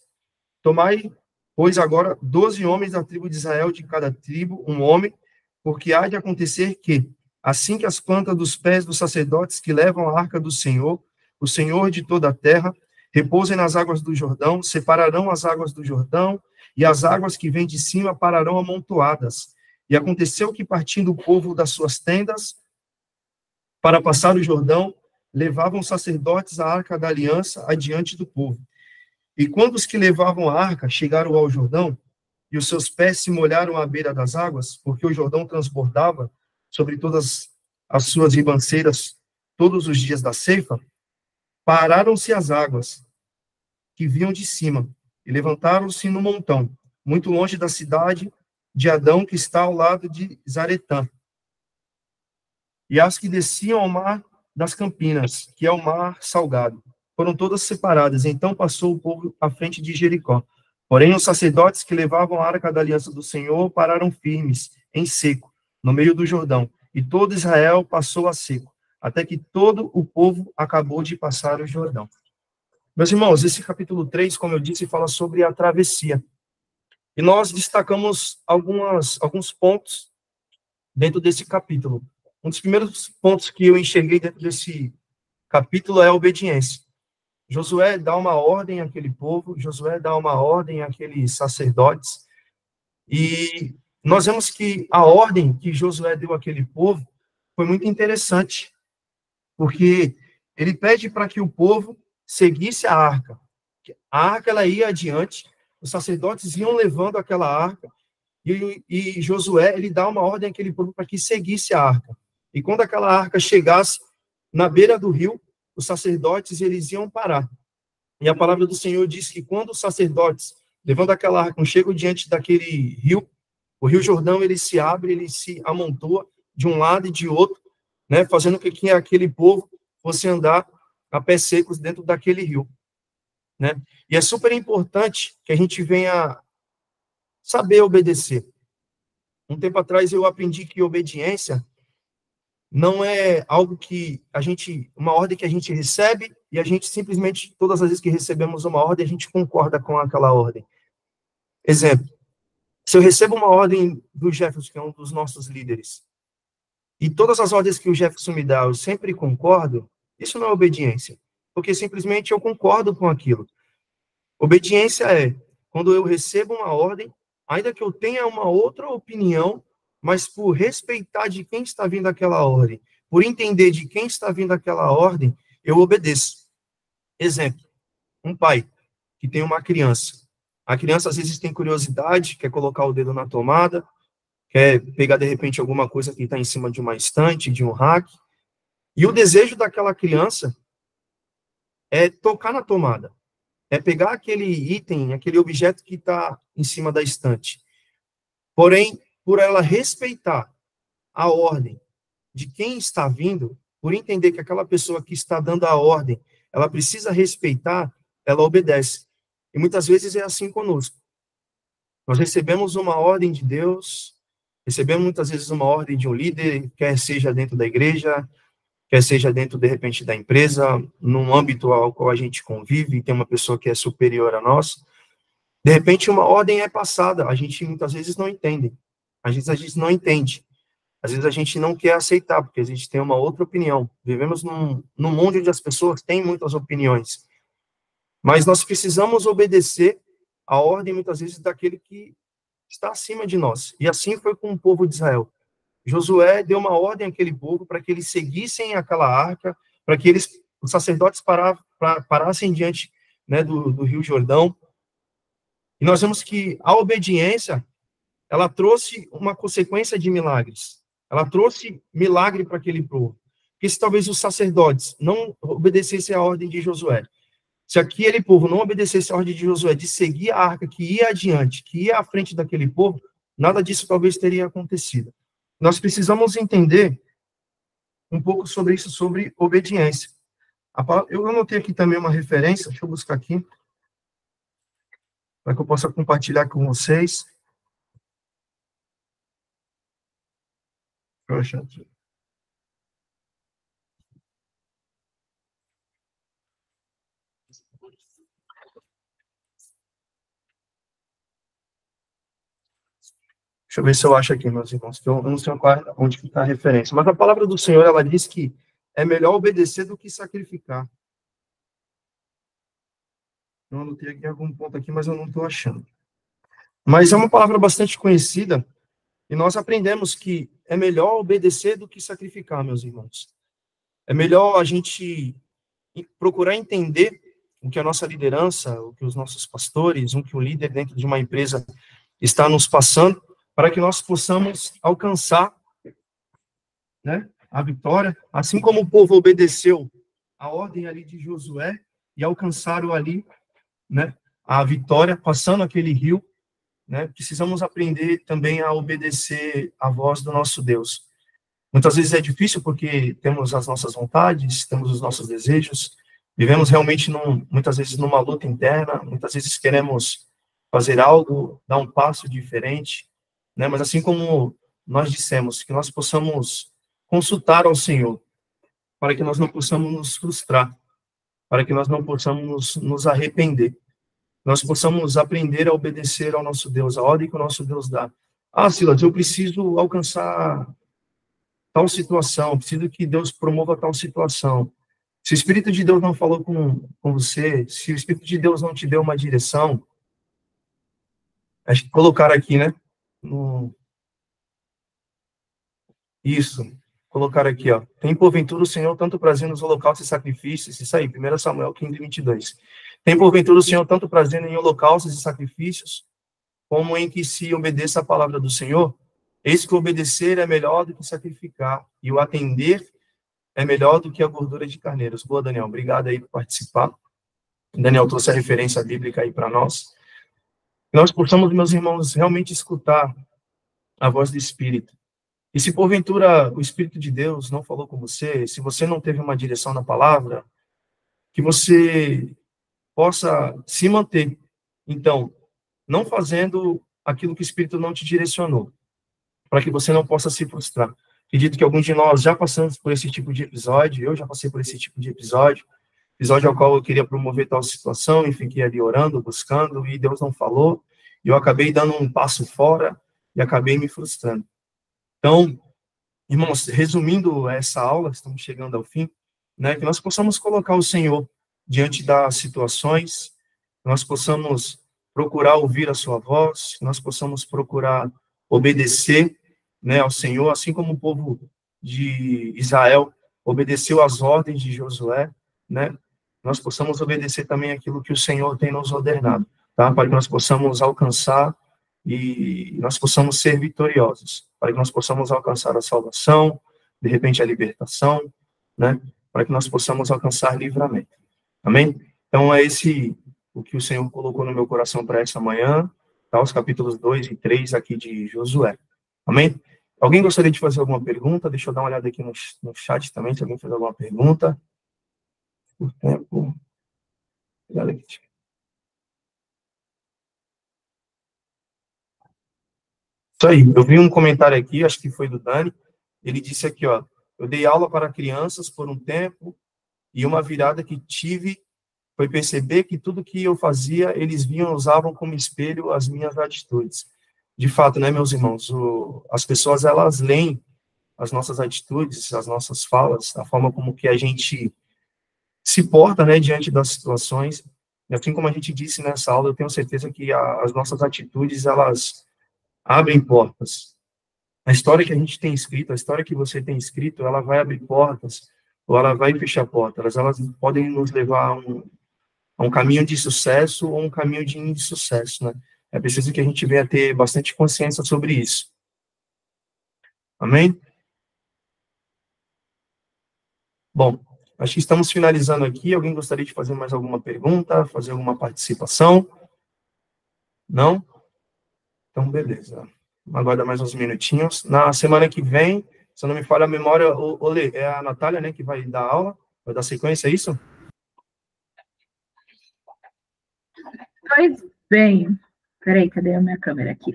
Tomai, pois, agora 12 homens da tribo de Israel, de cada tribo, um homem, porque há de acontecer que, assim que as plantas dos pés dos sacerdotes que levam a arca do Senhor, o Senhor de toda a terra, repousem nas águas do Jordão, separarão as águas do Jordão, e as águas que vêm de cima pararão amontoadas. E aconteceu que, partindo o povo das suas tendas para passar o Jordão, levavam os sacerdotes a arca da aliança adiante do povo. E quando os que levavam a arca chegaram ao Jordão, e os seus pés se molharam à beira das águas, porque o Jordão transbordava sobre todas as suas ribanceiras todos os dias da ceifa, pararam-se as águas que vinham de cima, e levantaram-se no montão, muito longe da cidade de Adão, que está ao lado de Zaretã. E as que desciam ao mar das Campinas, que é o mar salgado, foram todas separadas. Então passou o povo à frente de Jericó. Porém, os sacerdotes que levavam a arca da aliança do Senhor pararam firmes, em seco, no meio do Jordão, e todo Israel passou a seco, até que todo o povo acabou de passar o Jordão. Meus irmãos, esse capítulo 3, como eu disse, fala sobre a travessia. E nós destacamos alguns pontos dentro desse capítulo. Um dos primeiros pontos que eu enxerguei dentro desse capítulo é a obediência. Josué dá uma ordem àquele povo, Josué dá uma ordem àqueles sacerdotes, e nós vemos que a ordem que Josué deu àquele povo foi muito interessante, porque ele pede para que o povo seguisse a arca. A arca, ela ia adiante, os sacerdotes iam levando aquela arca, e Josué, ele dá uma ordem àquele povo para que seguisse a arca. E quando aquela arca chegasse na beira do rio, os sacerdotes, eles iam parar. E a palavra do Senhor diz que quando os sacerdotes, levando aquela arca, chegam diante daquele rio, o rio Jordão, ele se abre, ele se amontoa de um lado e de outro, né, fazendo com que aquele povo fosse andar a pés secos dentro daquele rio, né? E é super importante que a gente venha saber obedecer. Um tempo atrás eu aprendi que obediência não é algo que uma ordem que a gente recebe e a gente simplesmente, todas as vezes que recebemos uma ordem, a gente concorda com aquela ordem. Exemplo, se eu recebo uma ordem do Jefferson, que é um dos nossos líderes, e todas as ordens que o Jefferson me dá, eu sempre concordo, isso não é obediência, porque simplesmente eu concordo com aquilo. Obediência é quando eu recebo uma ordem, ainda que eu tenha uma outra opinião, mas por respeitar de quem está vindo aquela ordem, por entender de quem está vindo aquela ordem, eu obedeço. Exemplo, um pai que tem uma criança. A criança às vezes tem curiosidade, quer colocar o dedo na tomada, quer pegar de repente alguma coisa que está em cima de uma estante, de um rack, e o desejo daquela criança é tocar na tomada, é pegar aquele item, aquele objeto que está em cima da estante. Porém, por ela respeitar a ordem de quem está vindo, por entender que aquela pessoa que está dando a ordem, ela precisa respeitar, ela obedece. E muitas vezes é assim conosco. Nós recebemos uma ordem de Deus, recebemos muitas vezes uma ordem de um líder, quer seja dentro da igreja, quer seja dentro, de repente, da empresa, num âmbito ao qual a gente convive, tem uma pessoa que é superior a nós. De repente, uma ordem é passada, a gente muitas vezes não entende. Às vezes a gente não entende. Às vezes a gente não quer aceitar, porque a gente tem uma outra opinião. Vivemos num mundo onde as pessoas têm muitas opiniões. Mas nós precisamos obedecer a ordem, muitas vezes, daquele que está acima de nós. E assim foi com o povo de Israel. Josué deu uma ordem àquele povo para que eles seguissem aquela arca, para que os sacerdotes parassem diante, né, do Rio Jordão. E nós vemos que a obediência, ela trouxe uma consequência de milagres. Ela trouxe milagre para aquele povo. Porque se talvez os sacerdotes não obedecessem a ordem de Josué, se aquele povo não obedecesse a ordem de Josué de seguir a arca que ia adiante, que ia à frente daquele povo, nada disso talvez teria acontecido. Nós precisamos entender um pouco sobre isso, sobre obediência. Eu anotei aqui também uma referência, deixa eu buscar aqui, para que eu possa compartilhar com vocês. Deixa eu ver se eu acho aqui, meus irmãos, que eu não sei onde está a referência. Mas a palavra do Senhor, ela diz que é melhor obedecer do que sacrificar. Eu anotei aqui algum ponto aqui, mas eu não estou achando. Mas é uma palavra bastante conhecida, e nós aprendemos que é melhor obedecer do que sacrificar, meus irmãos. É melhor a gente procurar entender o que a nossa liderança, o que os nossos pastores, o que o líder dentro de uma empresa está nos passando, para que nós possamos alcançar, né, a vitória, assim como o povo obedeceu a ordem ali de Josué e alcançaram ali, né, a vitória, passando aquele rio, né, precisamos aprender também a obedecer a voz do nosso Deus. Muitas vezes é difícil porque temos as nossas vontades, temos os nossos desejos, vivemos realmente, muitas vezes, numa luta interna, muitas vezes queremos fazer algo, dar um passo diferente, né? Mas assim como nós dissemos, que nós possamos consultar ao Senhor, para que nós não possamos nos frustrar, para que nós não possamos nos arrepender, nós possamos aprender a obedecer ao nosso Deus, a ordem que o nosso Deus dá. Ah, Silas, eu preciso alcançar tal situação, preciso que Deus promova tal situação. Se o Espírito de Deus não falou com você, se o Espírito de Deus não te deu uma direção, acho que colocar aqui, né? Isso, colocar aqui, ó. Tem porventura o Senhor tanto prazer nos holocaustos e sacrifícios, isso aí, 1 Samuel 15, 22. Tem porventura o Senhor tanto prazer em holocaustos e sacrifícios, como em que se obedeça a palavra do Senhor? Eis que obedecer é melhor do que sacrificar, e o atender é melhor do que a gordura de carneiros. Boa, Daniel, obrigado aí por participar. Daniel trouxe a referência bíblica aí para nós. Que nós possamos, meus irmãos, realmente escutar a voz do Espírito. E se porventura o Espírito de Deus não falou com você, se você não teve uma direção na palavra, que você possa se manter, então, não fazendo aquilo que o Espírito não te direcionou, para que você não possa se frustrar. Acredito que alguns de nós já passamos por esse tipo de episódio, eu já passei por esse tipo de episódio ao qual eu queria promover tal situação, e fiquei ali orando, buscando, e Deus não falou, e eu acabei dando um passo fora, e acabei me frustrando. Então, irmãos, resumindo essa aula, estamos chegando ao fim, né, que nós possamos colocar o Senhor diante das situações, que nós possamos procurar ouvir a sua voz, que nós possamos procurar obedecer, né, ao Senhor, assim como o povo de Israel obedeceu às ordens de Josué, né, nós possamos obedecer também aquilo que o Senhor tem nos ordenado, tá? Para que nós possamos alcançar e nós possamos ser vitoriosos, para que nós possamos alcançar a salvação, de repente a libertação, né? Para que nós possamos alcançar livramento. Amém? Então é esse o que o Senhor colocou no meu coração para essa manhã, tá? Os capítulos 2 e 3 aqui de Josué. Amém? Alguém gostaria de fazer alguma pergunta? Deixa eu dar uma olhada aqui no chat também, se alguém fez alguma pergunta. Por tempo. Isso aí, eu vi um comentário aqui, acho que foi do Dani, ele disse aqui, ó, eu dei aula para crianças por um tempo, e uma virada que tive foi perceber que tudo que eu fazia, eles usavam como espelho as minhas atitudes. De fato, né, meus irmãos, as pessoas, elas leem as nossas atitudes, as nossas falas, a forma como que a gente se porta, né, diante das situações, e assim como a gente disse nessa aula, eu tenho certeza que as nossas atitudes, elas abrem portas. A história que a gente tem escrito, a história que você tem escrito, ela vai abrir portas, ou ela vai fechar portas, elas podem nos levar a um caminho de sucesso ou um caminho de insucesso, né? É preciso que a gente venha ter bastante consciência sobre isso. Amém? Bom, acho que estamos finalizando aqui. Alguém gostaria de fazer mais alguma pergunta, fazer alguma participação? Não? Então, beleza. Aguarda mais uns minutinhos. Na semana que vem, se eu não me falha a memória, é a Natália, né, que vai dar aula, vai dar sequência, é isso? Pois bem. Peraí, cadê a minha câmera aqui?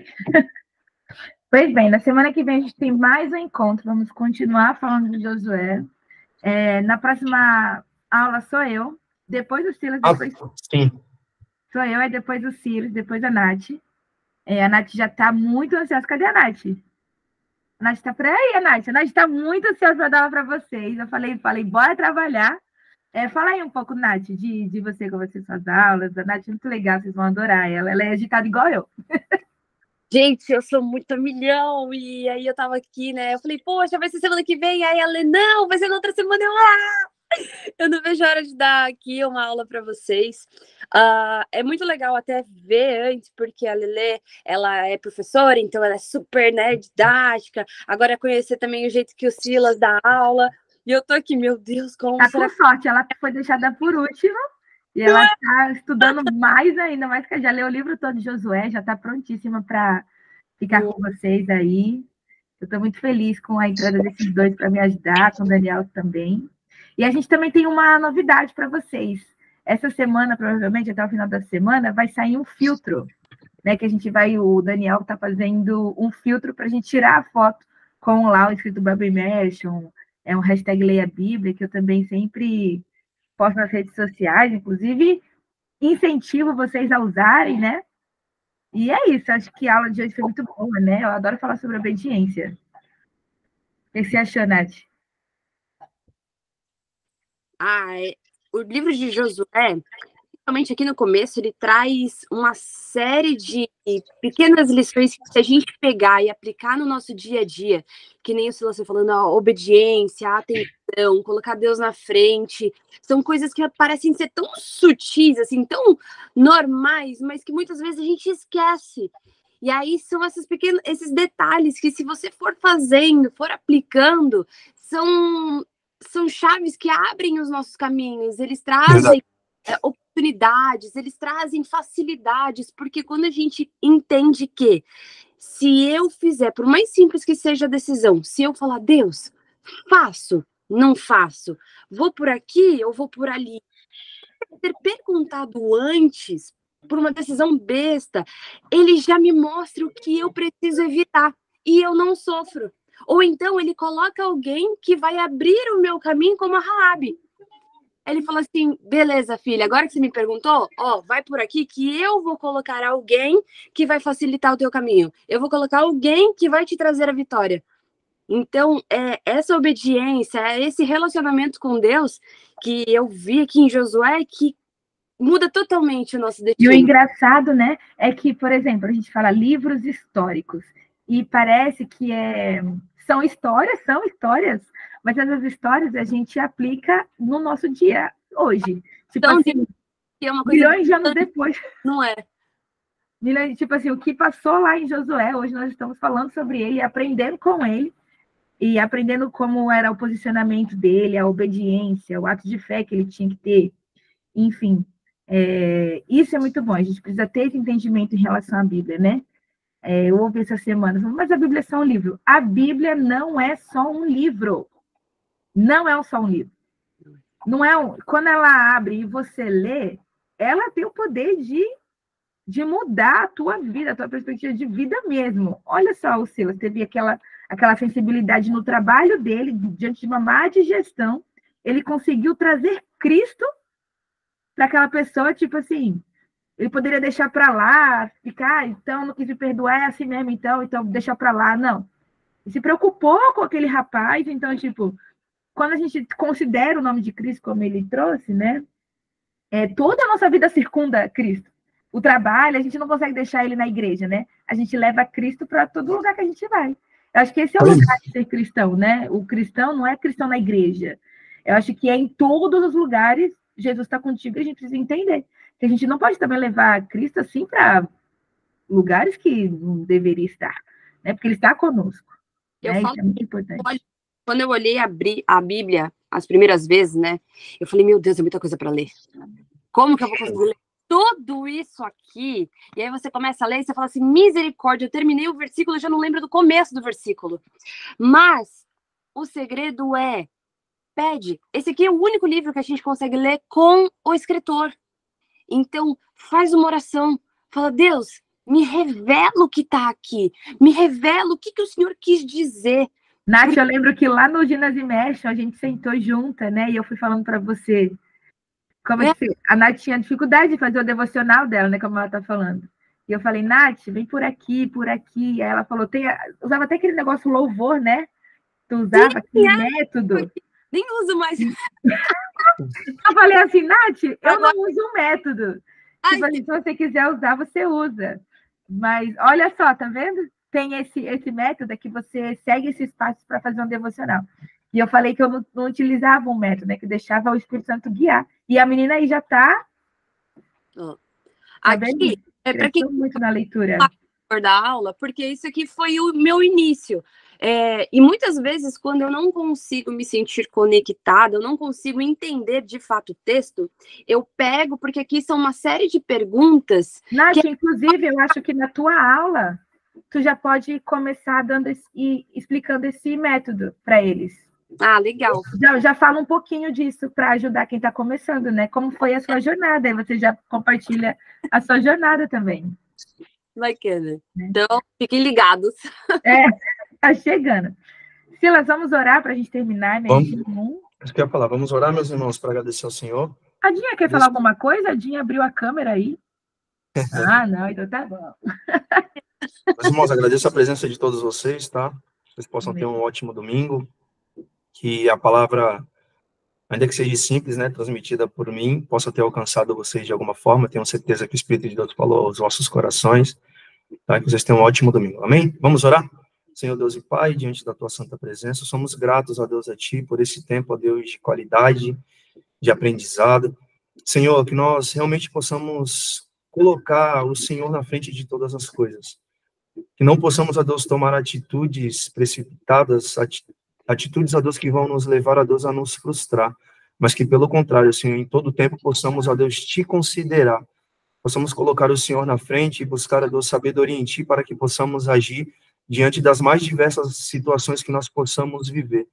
Pois bem, na semana que vem a gente tem mais um encontro. Vamos continuar falando de Josué. Na próxima aula sou eu, depois o Silas, depois... Sim. Sou eu, aí depois o Silas, depois a Nath. A Nath já está muito ansiosa. Cadê a Nath? A Nath está por aí, a Nath. A Nath está muito ansiosa para dar aula para vocês. Eu falei, bora trabalhar. Fala aí um pouco, Nath, de você, como você suas aulas. A Nath é muito legal, vocês vão adorar ela. Ela é agitada igual eu. Gente, eu sou muito a milhão, e aí eu tava aqui, né, eu falei, poxa, vai ser semana que vem, aí ela, não, vai ser na outra semana, eu não vejo a hora de dar aqui uma aula para vocês. É muito legal até ver antes, porque a Lelê, ela é professora, então ela é super, né, didática, agora conhecer também o jeito que o Silas dá aula, e eu tô aqui, meu Deus, como tá será... com sorte, ela foi deixada por último, e ela está estudando mais ainda, mais que já leu o livro todo de Josué, já está prontíssima para ficar com vocês aí. Eu estou muito feliz com a entrada desses dois para me ajudar, com o Daniel também. E a gente também tem uma novidade para vocês. Essa semana, provavelmente, até o final da semana, vai sair um filtro, né? Que a gente vai, o Daniel está fazendo um filtro para a gente tirar a foto com lá o escrito Bible Immersion, é um hashtag Leia a Bíblia, que eu também sempre posto nas redes sociais, inclusive incentivo vocês a usarem, né? E é isso, acho que a aula de hoje foi muito boa, né? Eu adoro falar sobre obediência. O que você achou, Nath? O livro de Josué, principalmente aqui no começo, ele traz uma série de pequenas lições que, se a gente pegar e aplicar no nosso dia a dia, que nem o Silas falando, a obediência, a atenção, colocar Deus na frente, são coisas que parecem ser tão sutis, assim, tão normais, mas que muitas vezes a gente esquece. E aí são esses detalhes que, se você for fazendo, for aplicando, são chaves que abrem os nossos caminhos, eles trazem oportunidades, eles trazem facilidades, porque quando a gente entende que, se eu fizer, por mais simples que seja a decisão, se eu falar, Deus, faço, não faço, vou por aqui ou vou por ali, ter perguntado antes, por uma decisão besta, ele já me mostra o que eu preciso evitar, e eu não sofro. Ou então ele coloca alguém que vai abrir o meu caminho, como a Raabe. Ele falou assim, beleza, filha, agora que você me perguntou, vai por aqui que eu vou colocar alguém que vai facilitar o teu caminho. Eu vou colocar alguém que vai te trazer a vitória. Então, essa obediência, esse relacionamento com Deus que eu vi aqui em Josué, que muda totalmente o nosso destino. E o engraçado, né, é que, por exemplo, a gente fala livros históricos. e parece que são histórias, mas essas histórias a gente aplica no nosso dia, hoje. Tipo Então, assim, é uma coisa milhões de anos depois. Não é? Tipo assim, o que passou lá em Josué, hoje nós estamos falando sobre ele, aprendendo com ele, e aprendendo como era o posicionamento dele, a obediência, o ato de fé que ele tinha que ter. Enfim, isso é muito bom. A gente precisa ter esse entendimento em relação à Bíblia, né? Eu ouvi essa semana, mas a Bíblia é só um livro. A Bíblia não é só um livro. Não é só um livro. Não é quando ela abre e você lê, ela tem o poder de mudar a tua vida, a tua perspectiva de vida mesmo. Olha só, o Silas teve aquela sensibilidade no trabalho dele, diante de uma má digestão, ele conseguiu trazer Cristo para aquela pessoa, tipo assim, ele poderia deixar para lá, ficar, então, não quis me perdoar, é assim mesmo, então deixa para lá, não. Ele se preocupou com aquele rapaz, então, tipo, quando a gente considera o nome de Cristo como ele trouxe, né, toda a nossa vida circunda Cristo. O trabalho, a gente não consegue deixar ele na igreja, né? A gente leva Cristo para todo lugar que a gente vai. Eu acho que esse é o lugar de ser cristão, né? O cristão não é cristão na igreja. Eu acho que é em todos os lugares, Jesus está contigo e a gente precisa entender. Que a gente não pode também levar Cristo assim para lugares que não deveria estar, né? Porque ele está conosco. Né? Isso é muito importante. Quando eu olhei a Bíblia as primeiras vezes, né? Eu falei, meu Deus, é muita coisa para ler. Como que eu vou conseguir ler tudo isso aqui? E aí você começa a ler e você fala assim, misericórdia, eu terminei o versículo, eu já não lembro do começo do versículo. Mas o segredo pede. Esse aqui é o único livro que a gente consegue ler com o escritor. Então, faz uma oração. Fala, Deus, me revela o que está aqui. Me revela o que o Senhor quis dizer. Nath, eu lembro que lá no Ginásio Immersion, a gente sentou junta, né? E eu fui falando para você como a Nath tinha dificuldade de fazer o devocional dela, né? Como ela está falando. E eu falei, Nath, vem por aqui, por aqui. E aí ela falou, usava até aquele negócio louvor, né? Tu usava aquele método. Nem uso mais. Eu falei assim, Nath, eu não uso o método. Tipo assim, se você quiser usar, você usa. Mas olha só, tá vendo? Tem esse método que você segue esses passos para fazer um devocional. E eu falei que eu não utilizava um método, né? Que deixava o Espírito Santo guiar. E a menina aí já está. Aqui é para quem muito na leitura da aula, porque isso aqui foi o meu início. E muitas vezes, quando eu não consigo me sentir conectada, eu não consigo entender de fato o texto, eu pego, porque aqui são uma série de perguntas. Nath, inclusive, eu acho que na tua aula, tu já pode começar explicando esse método para eles. Ah, legal. Já fala um pouquinho disso para ajudar quem está começando, né? Como foi a sua jornada? Aí você já compartilha a sua jornada também. Bacana. Então, fiquem ligados. Tá chegando. Silas, vamos orar para a gente terminar, né? Isso que eu ia falar. Vamos orar, meus irmãos, para agradecer ao Senhor. A Dinha quer falar alguma coisa? A Dinha abriu a câmera aí. Não, então tá bom. Meus irmãos, agradeço a presença de todos vocês, tá? Vocês possam ter um ótimo domingo. Que a palavra, ainda que seja simples, né, transmitida por mim, possa ter alcançado vocês de alguma forma. Tenho certeza que o Espírito de Deus falou aos vossos corações. Tá? Que vocês tenham um ótimo domingo. Amém? Vamos orar? Senhor Deus e Pai, diante da tua santa presença, somos gratos, ó Deus, a Ti, por esse tempo, ó Deus, de qualidade, de aprendizado. Senhor, que nós realmente possamos colocar o Senhor na frente de todas as coisas. Que não possamos, ó Deus, tomar atitudes precipitadas, atitudes, ó Deus, que vão nos levar, ó Deus, a nos frustrar, mas que, pelo contrário, Senhor, em todo tempo possamos, ó Deus, Te considerar, possamos colocar o Senhor na frente e buscar, ó Deus, sabedoria em Ti, para que possamos agir diante das mais diversas situações que nós possamos viver.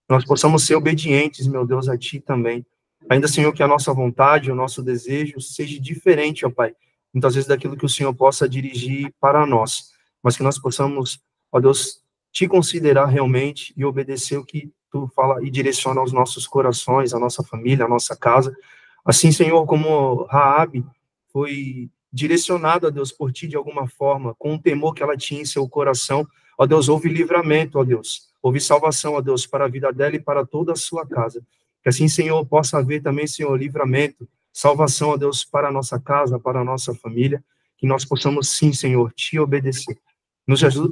Nós possamos ser obedientes, meu Deus, a Ti também. Ainda, Senhor, que a nossa vontade, o nosso desejo seja diferente, ó Pai, muitas vezes daquilo que o Senhor possa dirigir para nós, mas que nós possamos, ó Deus, Te considerar realmente e obedecer o que Tu fala e direciona aos nossos corações, a nossa família, a nossa casa. Assim, Senhor, como Raabe foi direcionada, ó Deus, por Ti de alguma forma, com o temor que ela tinha em seu coração, ó Deus, houve livramento, ó Deus, houve salvação, ó Deus, para a vida dela e para toda a sua casa. Que assim, Senhor, possa haver também, Senhor, livramento, salvação, ó Deus, para a nossa casa, para a nossa família, que nós possamos, sim, Senhor, Te obedecer.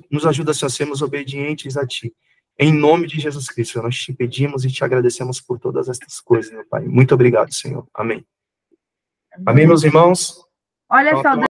Nos ajuda a sermos obedientes a Ti. Em nome de Jesus Cristo, nós te pedimos e te agradecemos por todas estas coisas, meu Pai. Muito obrigado, Senhor. Amém. Amém, meus irmãos? Olha só,